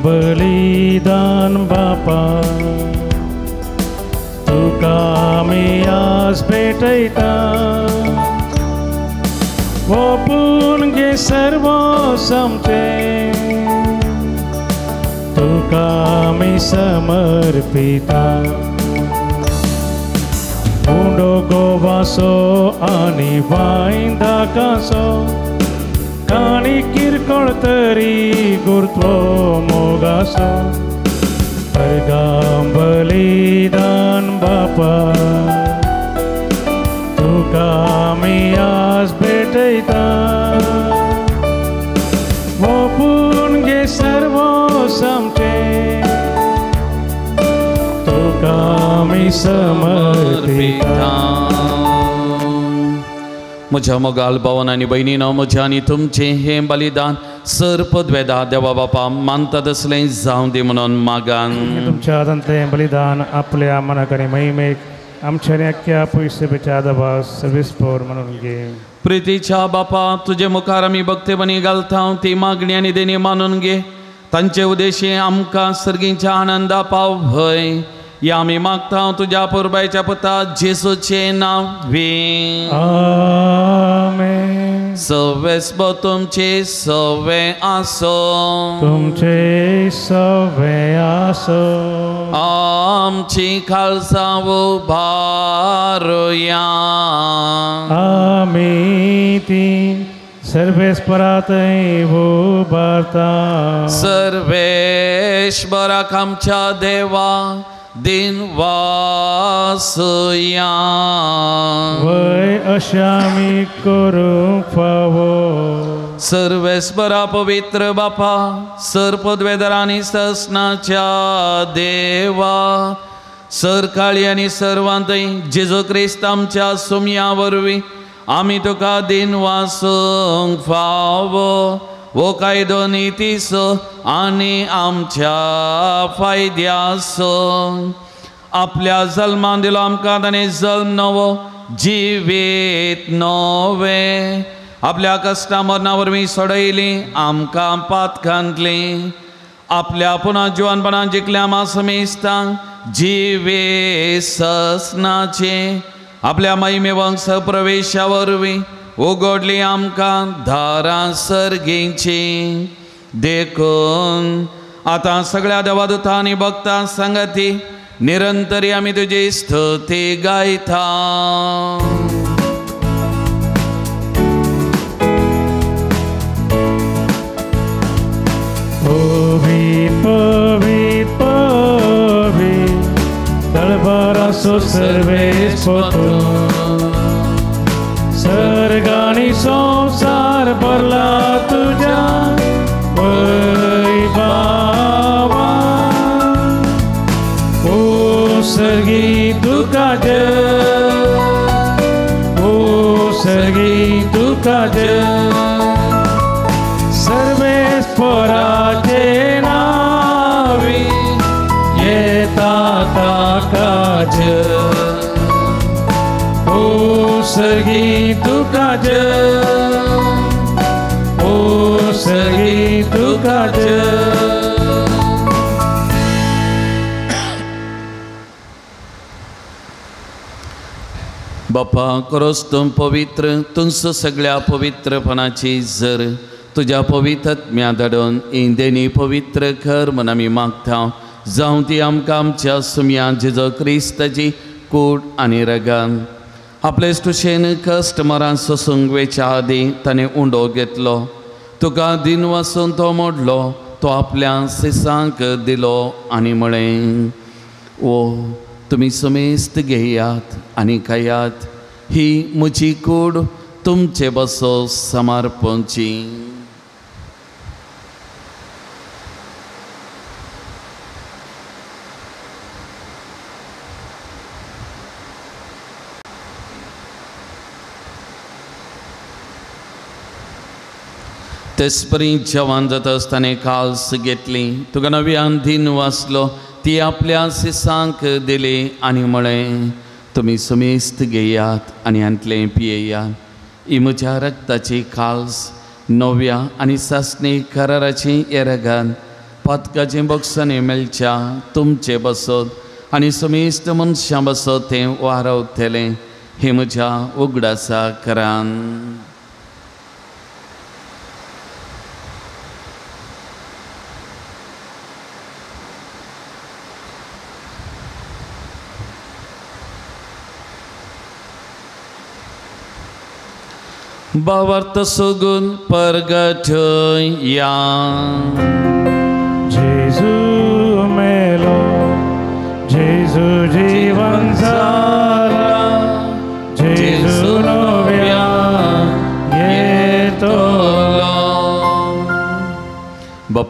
बलिदान बापा तुका आमी आज भेटयता. ओपून घे सर्व आमचे तुका आमी समर्पिता. मुंडो गोवासो आनी वायंदा कासो काणी किरकोळ तरी गुरुत्व मोगासो. अर्गां बलिदान बापा तुका आमी आज भेटयता. ओपून येशूस आमचे तुका आमी समर्पिता. म्हज्या मोगाल भावान आनी भयणीनो, म्हजें आनी तुमचें हें बलिदान सर्पद्वेदा देवा बापा मानता तसलें जावं दी म्हणून मागान. तुमच्या हातांतलें बलिदान आपल्या मनाक आनी महिमेक आमच्या आनी अख्ख्या पयशेच्या दबाव सर्विस्पोर म्हणून घे. प्रितीच्या बापा, तुजे मुखार आमी भक्तीपणी घालता, ती मागणी आनी देणी मानून घे. तांचे उद्देशी आमकां सर्गींच्या आनंदा पाव भय. या आमी मागता तुज्या पुरबायच्या पुता जेसूचे नांवे. आमेन. सवेस्प तुमचे सवे आसो, तुमचे सवे आसो. आमची खालसा उबारुया. आमी ती सर्वेस्परात उबारता. सर्वेश्वराक आमच्या देवा दिन वासुया. वय अशें आमी करूंक फावो. सर्वेस्परा पवित्र बापा, सर्पद्वेदर आनी ससनाच्या देवा, सरकाळी आनी सर्वांतय जेजू क्रिस्त आमच्या सुमया वरवीं आमी तुका दिन वासूंक फावो. वो कायदो नितीसो आनी आमच्या फायद्यासो. आपल्या जल्मान दिलो आमकां ताणें जल्म नवो, जिवीत नवे. आपल्या कश्टा मरणा वरवीं सोडयली आमकां पातकांतली. आपल्या पुना जिवनपणान जिखल्या मासमेस्तां जिवे ससनाचे. आपल्या महिमे वंश प्रवेशा वरवीं उगडली आमकां दारां सर्गींची. देखून आतां सगळ्या देवादूतां आनी भक्तां संगती निरंतरी आमी तुजी स्तुती गायता. पवित्र पवित्र पवित्र दळबारासो सर्वेस्पतो. सर्गानी संसार भरला तुझ्या वैभवा. ओ सर्गी तुका जय, ओ सर्गी तुका जय. सर्वेस्पराचे नावी येता ताका जय. ओ सर्गी तुका जय, ओ सर्गी तुका जय. बापा, करोस तूं पवित्र, तुंच सगळ्या पवित्रपणाची जर तुज्या पवित्रत्म्या धाडून इंदेनी पवित्र कर म्हूण आमी मागता. जावं ती आमकां आमच्या सुमया जेजो क्रिस्ताची कूड आनी रगान. आपले स्टुशेन कश्ट मरान सोसूंक वेच्या आदी ताणें उंडो घेतलो. तुका दिन वासून तो मोडलो, तो आपल्या सिसांक दिलो आनी म्हळें, ओ तुमी समेस्त घेयात आनी खायात. ही म्हजी कूड तुमचे बसो समर्पणची. तेसपरी जेवण जाता आसतना काल्स घेतली. तुका नव्यान दिन वाचलो, ती आपल्या सिसांक दिली आनी म्हळें, तुमी समेस्त घेयात आनी हांतलें पियेयात. ही म्हज्या रक्ताची काल्स, नव्या आनी सासणी कराराची येरगान. पातकाचें बक्षांनी मेळच्या तुमचे बसत आनी समेस्त मनशां बसत तें वारवतलें. हे म्हज्या उगडासा करान. भावार्थ सोगून परगटया. जेजू मेलो, जेजू जीवन जाला, जेजू नव्या येतलो.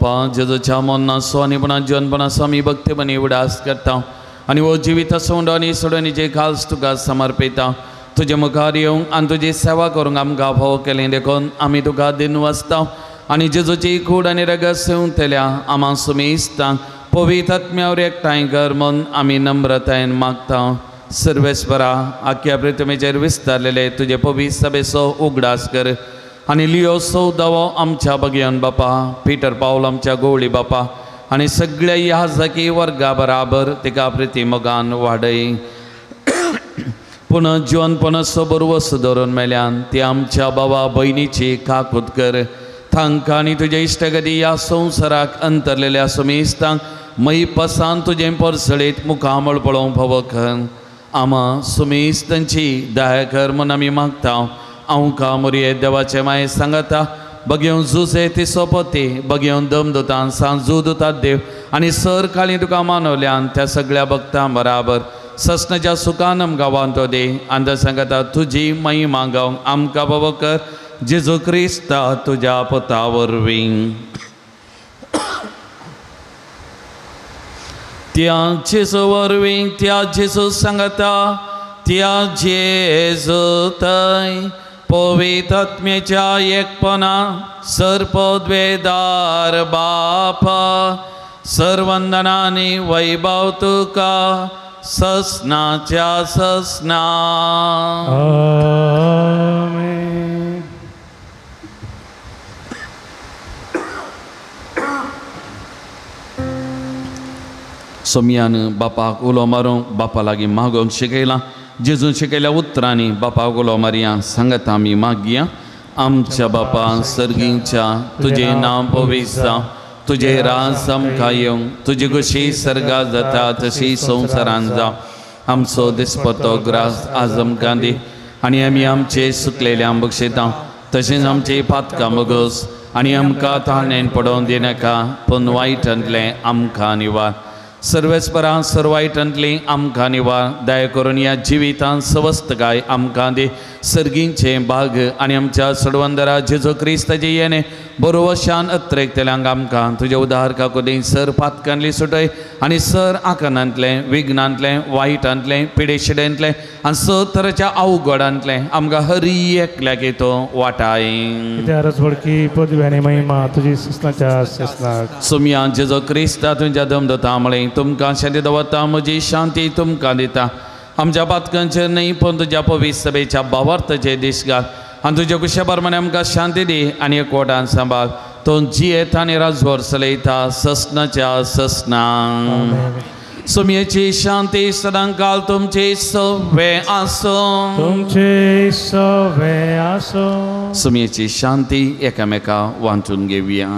बापा जेजूच्या मोन्नासो आनी पण जीवनपणाचो आमी भक्तीपणी उडास करता आनी वो जिवीत सोडून आनी सोडून जे खास तुका समर्पिता तुजे मुखार येवंक आनी तुजी सेवा करूंक आमकां फावो केलें देखून आमी तुका दिन वाचता आनी जेजूची कूड आनी रगत सेवून तेल्या आमा सुमेस्तांक पवित्र आत्म्यावर एकठांय कर म्हूण आमी नम्रतायेन मागता सर्वेस्परा आख्या पृथ्वीचेर विस्तारलेले तुजे पवित्र सभेचो उगडास कर आनी लिओ सौदावो आमच्या भगियन बापा पिटर पावल आमच्या गवळी बापा आनी सगळ्या याजकी वर्गा बराबर तिका प्रिती मोगान वाडय पुनः जीवनपणाचो बरो सुदरून मेल्यान ती आमच्या बाबा भयणीची काकूत कर तांकां आनी तुजे इश्टगती ह्या संवसाराक अंतरलेल्या सुमेस्तांक मई पसान तुजें परसळीत मुखामळ पळोवंक फावो कर आमा सुमेस्तांची दया कर म्हूण आमी मागता आमकां मोरये देवाचे माये सांगता बगेवन जुजे ती सोपती बगेवन दमदुतान सांजू दुतात देव आनी सर काळी तुका मानवल्यान त्या सगळ्या भक्तां बराबर ससनाच्या सुखान आमकां वांतो दे आनी सांगता तुजी महिमा गावंक आमकां बाबा कर जेजू क्रिस्ता तुज्या पुता वरवीं त्या जेजू वरवीं त्या जेजू सांगता त्या जेजू थंय पवित्र आत्म्याच्या एकपणा सर्पद्वेदार बापा सर्वंदनानी वैभव तुका ससनाच्या ससना आमेन. सोमयान बापाक उलो मारूंक बापा लागीं मागोवंक शिकयलां जेजून शिकयल्या उतरांनी बापाक उलो मारया सांगता आमी मागया आमच्या बापा सर्गींच्या तुजें नांव पवित्र जावं तुजें राज आमकां येवंक तुजी कशी सर्गात जाता तशी संवसारान जावं आमचो दिसपतो ग्रास आज आमकां दी आनी आमी आमचे सुकलेल्यांक बक्षिता तशेंच आमची पातकां मोगोस आनी आमकां ताळणेन पडोवन दिनाका पूण वायटांतलें आमकां निवार सर्वेस्परा सर्वायटांतली आमकां निवार दया करून ह्या जिवितांत सवस्तकाय आमकां दी सर्गींचे भाग आनी आमच्या सडवंदरा जेजू क्रिस्ताचे येणे बरो वशान अत्रेकतेल्यांक आमकां तुजे उदार काकुदी सर पातकांतली सुटय आनी सर आकानांतलें विघ्नांतलें वायटांतलें पिडेशिडेंतलें आनी स तरेच्या अवघडांतलें आमकां हर एकल्याक तो वाटाय त्यारच वडकी पदवी आनी महिमा तुजी ससनाच्या ससनाक सुमया जेजू क्रिस्ता तुमच्या दमदता मुळे तुमकां शांती दवरता म्हजी शांती तुमकां दिता आमच्या पातकांचेर न्ही पूण तुज्या पवित्र सभेच्या भावार्थाचे दीस घाल आनी तुज्या कुशा प्रमाणे आमकां शांती दी आनी एकवटान सांबाळ तो जियेत आनी राजवर चलयता ससनाच्या ससना सुमयेची शांती सदांकाल तुमचे सवे आसो तुमचे सवे आसो सुमयेची शांती एकामेका वांटून घेवया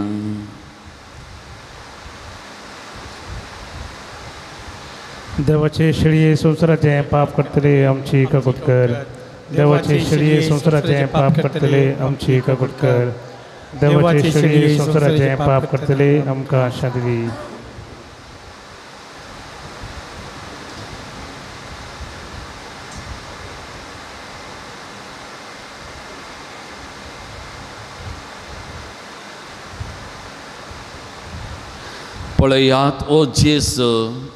देवाचे शिळये संवसाराचे पाप करतले आमची काकूट कर देवाचे शिळये संवसाराचे पाप करतले आमची काकूट कर देवाचे शिळये संवसाराचे पाप करतले आमकां शांती दी पळयात ओ जेजू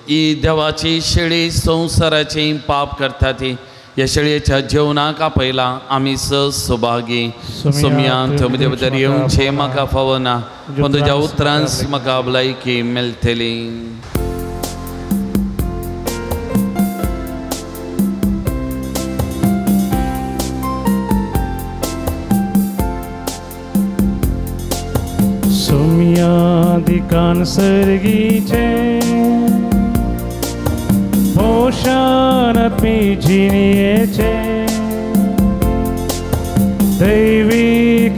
ही देवाची शेळी संवसाराची पाप करता ती ह्या शेळयेच्या जेवणाक आपयला आमी सुभागी सुमयान तुमचे भितर येवचे म्हाका फावो ना पूण तुज्या उतरांस म्हाका भलायकी मेळटली सुमयादिकान सर्गीचे पोषानात्मी जिनियेचे दैवी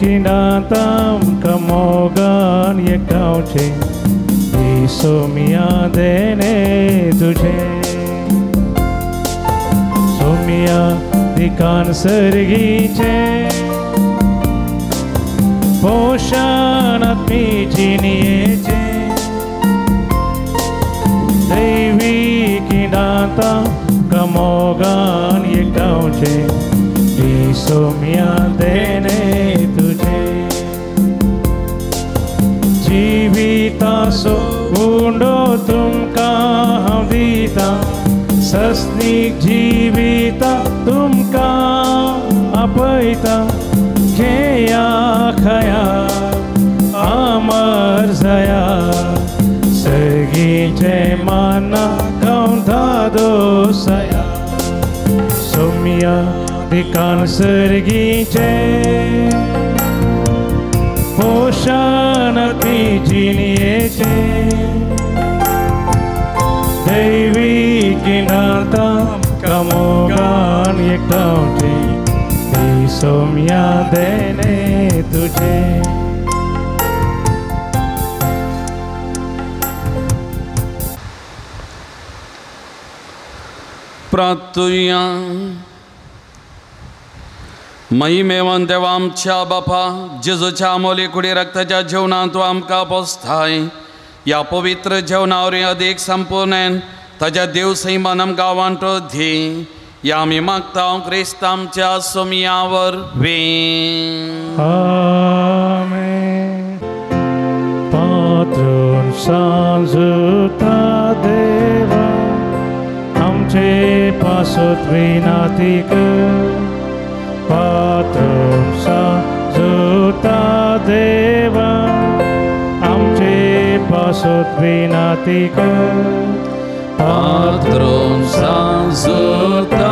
किनाताम कमोगान येकावचे ही सोमिया देने तुझे सोमिया दिकान सर्गीचे पोषानात्मी जिनियेचे दैवी किनाता कमोगान येकावचे ही सोमिया देने तुझे जीवी सस्नीक जिविता तुमकां आपयता खेया खया अमर जाया सर्गीचे माना कौंता दोसया सोम्या भिकान सर्गीचे पोषाणती जिनियेचे दैवी नाता कमोगान एकटावटी ती सोम्या देणे तुझे प्रार्थुया महिमेवान देवा आमच्या बापा जेजूच्या अमोली कुडी रक्ताच्या जेवणात तूं आमकां पोसताय या पवित्र जेवणावर अदीक संपूर्ण ताच्या देव सैमान आमकां वांटो दी या आमी मागता क्रिस्त आमच्या सोमयावर आमेन. पात्रून सांजुता देवा आमचे पासत विनाती कर पात्रून सांजुता देवा आमचे पासत विनाती कर पात्रून सांजुता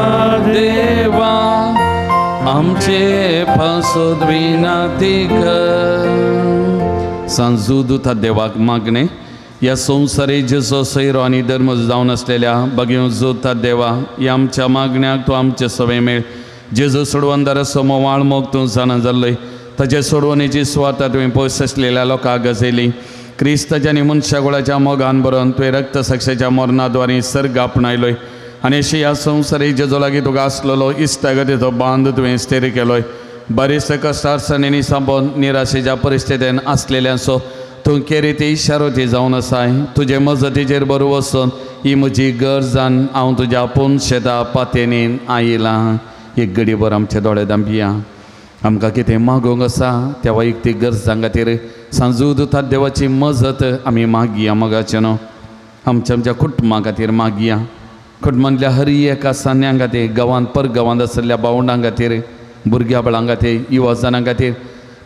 देवा आमचे पासत विनाती कर. सांजुता देवाक मागणे या संवसारी जेजो सैरो आनी धर्म जावन आसलेल्या भगीव जोता देवा या आमच्या मागण्याक तूं आमचे सवे मेळ जेजू सोडवंदार समो वाळमोग तूं जाणा जाल्लय ताचे सोडवणेची सुवाता तुवें पयस आसलेल्या लोकांक गजयली क्रिस्ताच्या आनी मनशागुळाच्या मोगान बरोवन तुवें रक्त साक्षाच्या मरणाद्वारे सर्ग आपणायलोय आनी अशी ह्या संवसारी जेजो लागीं तुका आसलेलो इश्टागतीचो बांद तुवें स्थिर केलोय. बरेच कश्टारसाणेनी साबोन निराशेच्या परिस्थितीन आसलेल्यांचो तूं केरी इशारोती जावन आसाय तुजे मजतीचेर बरो वचून ही म्हजी गरजान हांव तुज्या आपूण शेता पातेनीन आयलां. एक घडीभर आमचे दोळे धांपिया आमकां कितें मागोवंक आसा त्या वैयक्तीक गरजां खातीर सांजुता देवाची मजत आमी मागया मोगाचें न्हू आमच्या कुटुंबां खातीर मागया कुटुंबांतल्या हर एका सान्यां खातीर गांवांत परगांवांत आसलेल्या भावंडां खातीर भुरग्यां बाळां खातीर युवा जाणां खातीर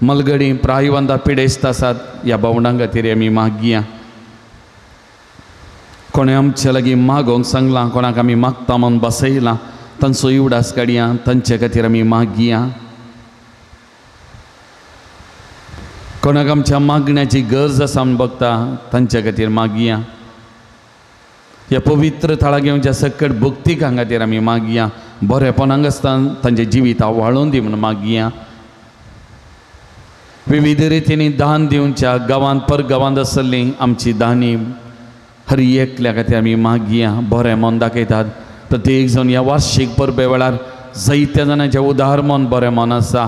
मलगडी प्रायवंदा पिडेस्त आसात ह्या भावंडां खातीर आमी मागया. कोणें आमचे लागीं मागोवंक सांगलां कोणाक आमी मागता म्हूण बसयलां तांचो उडास काडया तांचे खातीर आमी मागया. कोणाक आमच्या मागण्याची गरज आसा म्हूण बघता तांचे खातीर मागया. ह्या पवित्र थळा घेवच्या सकट भक्तीकां खातीर आमी मागया. बरेपणांक आसता तांचे जिवितां वाळोवन दी म्हणून मागया. विविध रितींनी दान दिवच्या गांवांत परगांवांत आसली आमची दानी हर एकल्या खातीर आमी मागया. बरें मन दाखयतात प्रत्येक जण ह्या वार्षिक परबे वेळार जायत्या जाणांचें उदार मन बरें मन आसा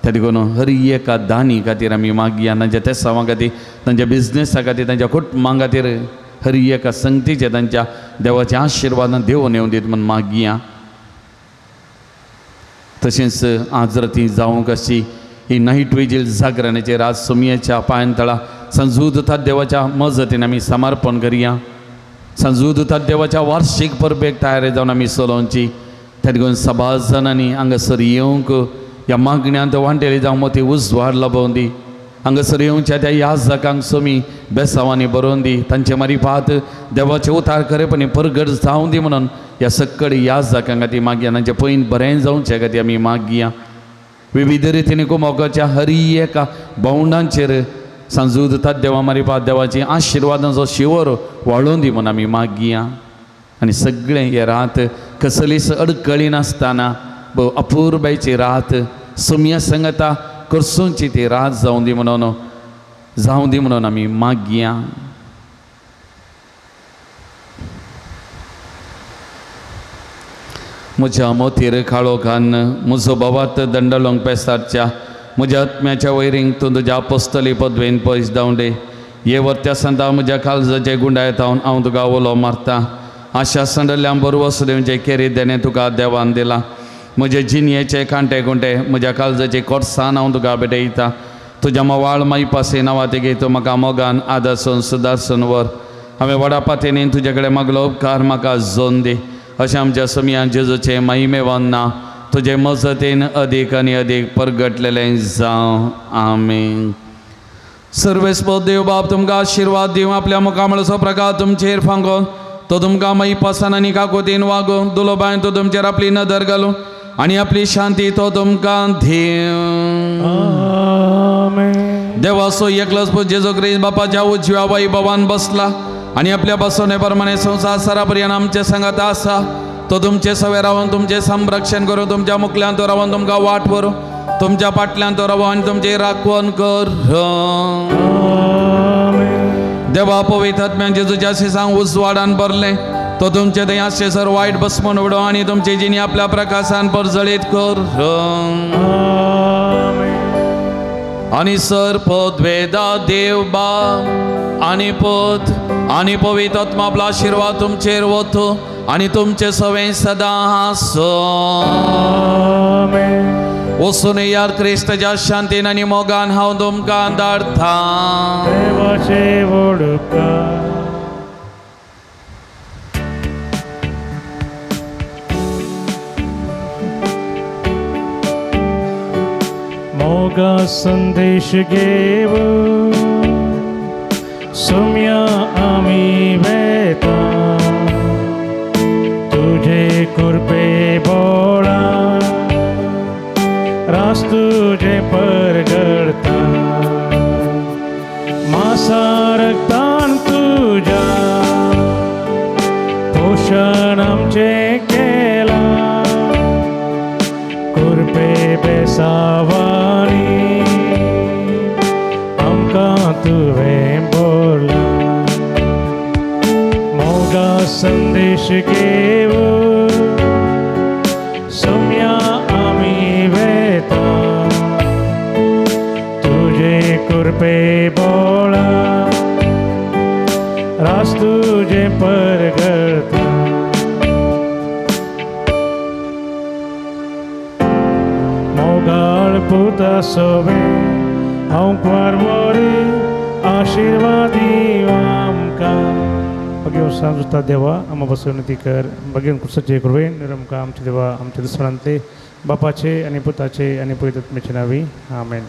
त्या देखून हर एका दानी खातीर आमी मागया. तांच्या तेसावां खातीर तांच्या बिजनेसा खातीर तांच्या कुटुंबां खातीर हर एका संगतीचे तांच्या देवाचें आशिर्वाद देवून येवं दीत म्हूण मागया. तशेंच आज राती जावंक अशी ही नाईट विजील जागरणाचेर आज सोमयेच्या पांयतळा सांजुता देवाच्या मजतीन आमी समर्पण करया. सांजुता देवाच्या वार्षिक परबेक तयारी जावन आमी चलोवची त्या देखून सबाज जाणांनी हांगासर येवंक ह्या मागण्यांत वांटेली जावं मोती उजवाड लाभोवन दी. हांगासर येवच्या त्या याजकांक सोमी बेसांवांनी बरोवन दी. तांचे मारिफात देवाचे उतार खरेपणी परगट जावं दी म्हणून ह्या सक्कड याजकां खातीर मागया. तांचे पयन बरें जावचे खातीर आमी मागया. विविध रितींनी कुमोगाच्या हर एका भावंडांचेर सांजुता देवा मारिफात देवाची आशिर्वादांचो शिवर वाळोवन दी म्हणून आमी मागया. आनी सगळें हे रात कसलीच अडकळी नासतना अपूर्बायची रात सोमया संगता करसूंची ती रात जावं दी म्हणून आमी मागया. म्हज्या मोतीर काळोखान म्हजो बोवात दंडलोंग पेसारच्या म्हज्या आत्म्याच्या वैरींक तूं तुज्या आपोस्तली पदवेन पयस धांवडे. हे वर्त्या संदा म्हज्या काळजाचे गुंडायतावन हांव तुका उलो मारतां. आशा संडल्ल्या बरो वसुदेवचे केरी देणे तुका देवान दिला. म्हजे जिनयेचे कांटे गुंटे म्हज्या काळजाचे कोर्सान हांव तुका भेटयतां. तुज्या मोवाळ माईपासी नांवा तेगे तूं म्हाका मोगान आदर्शन सुदारसन वर. हांवें वडा पातेनीन तुजे कडेन मागलो उपकार म्हाका जोन दी. अशें आमच्या समियान जेजूचे महिमेवान नांव तुजे मजतीन अदीक आनी अदीक परगटलेलें जावं आमीन. सर्वेस्पो देव बाब तुमकां आशिर्वाद दिवं, आपल्या मुखामळचो प्रकार तुमचेर फांगोन तो तुमकां माई पासान आनी काकोतीन वागोवन दुलोबाय तो तुमचेर आपली नदर घालूं आनी आपली शांती तो तुमकां दिवं. देवाचो एकलोच पुत जेजू ख्रिस्त बापाच्या उजव्या वैभवान बसला आनी आपल्या बसवणे प्रमाणे संवसार सरापर्यंत आमचे सांगात आसा. तो तुमचे सवे रावन तुमचे संरक्षण करूं, तुमच्या मुखल्यान तो रावन तुमकां वाट व्हरूं, तुमच्या फाटल्यान तो रावन आनी तुमचे राखण करूं. देवा पवित्र आत्म्यान जेजूच्या शिसांक उजवाडान भरलें, तो तुमचे थंय आशेसर वायट बसमून उडो आनी तुमची जिणी आपल्या प्रकाशान परजळीत करूं. आनी सर्पद्वेदा देव बाब आनी पुत आनी पवित्र आत्मा आपलो आशिर्वाद तुमचेर वतो आनी तुमचे सवें सदां आसो. वचून यार क्रिस्ताच्या शांतीन आनी मोगान हांव तुमकां धाडटा. देवाचे वडकार मोगा संदेश घेऊन सुम्या आम्ही वेता तुझे कृपे बोळा रास तुझे परगडता मासा रक्तान तुझ्या पोषण आमचे केला कृपे बेसावानी आमकां तुवें बोला. मोगा संदेश घेऊन सुम्या आमी वेता तुझे कृपे बोळा रास तुझे परगडता मोगाळ पुता सोबे हांव क्वारमोरी आशिर्वादी आमकां. बघेव सांजुता देवा आम्हा बसवणती कर बघेन कुसाचे करुवे निरमका आमचे देवा आमच्या दुसऱ्यांतले बापाचे आणि पुताचे आणि पवित्र आत्म्याचे नावी आमेन.